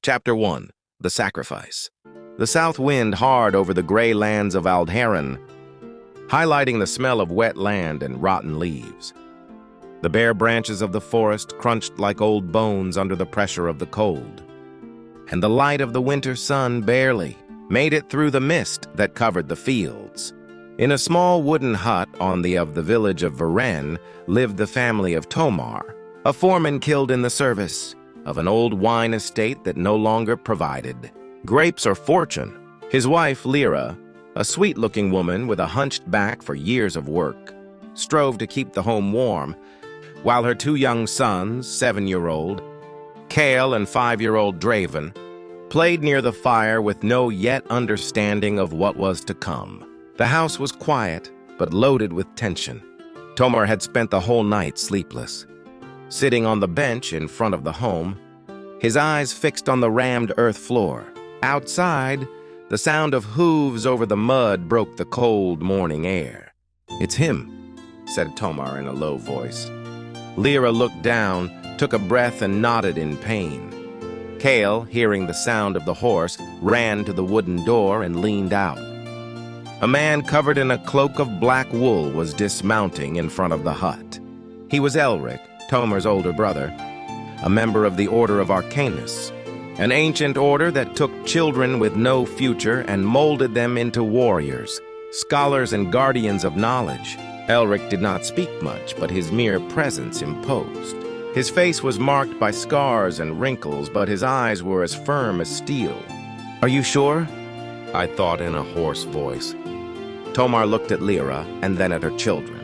Chapter 1. The Sacrifice. The south wind hard over the gray lands of Aldharan, highlighting the smell of wet land and rotten leaves. The bare branches of the forest crunched like old bones under the pressure of the cold. And the light of the winter sun barely made it through the mist that covered the fields. In a small wooden hut on the village of Varen lived the family of Tomar, a foreman killed in the service of an old wine estate that no longer provided grapes or fortune. His wife, Lyra, a sweet-looking woman with a hunched back for years of work, strove to keep the home warm, while her two young sons, 7-year-old Kale and 5-year-old Draven, played near the fire with no yet understanding of what was to come. The house was quiet, but loaded with tension. Tomar had spent the whole night sleepless. Sitting on the bench in front of the home, his eyes fixed on the rammed earth floor. Outside, the sound of hooves over the mud broke the cold morning air. "It's him," said Tomar in a low voice. Lyra looked down, took a breath and nodded in pain. Kale, hearing the sound of the horse, ran to the wooden door and leaned out. A man covered in a cloak of black wool was dismounting in front of the hut. He was Elric, Tomar's older brother, a member of the Order of Arcanus, an ancient order that took children with no future and molded them into warriors, scholars and guardians of knowledge. Elric did not speak much, but his mere presence imposed. His face was marked by scars and wrinkles, but his eyes were as firm as steel. "Are you sure?" I thought in a hoarse voice. Tomar looked at Lyra and then at her children.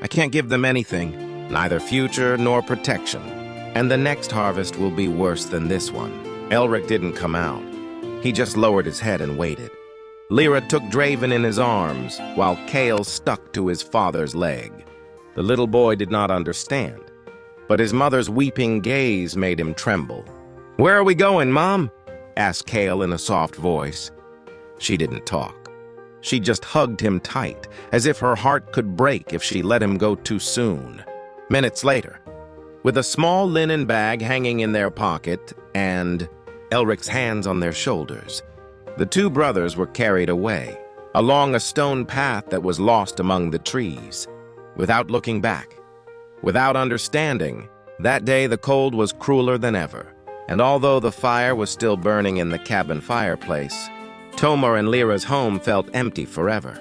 "I can't give them anything, neither future nor protection, and the next harvest will be worse than this one." Elric didn't come out. He just lowered his head and waited. Lyra took Draven in his arms, while Kale stuck to his father's leg. The little boy did not understand, but his mother's weeping gaze made him tremble. "Where are we going, Mom?" asked Kale in a soft voice. She didn't talk. She just hugged him tight, as if her heart could break if she let him go too soon. Minutes later, with a small linen bag hanging in their pocket and Elric's hands on their shoulders, the two brothers were carried away, along a stone path that was lost among the trees. Without looking back, without understanding, that day the cold was crueler than ever, and although the fire was still burning in the cabin fireplace, Tomar and Lyra's home felt empty forever.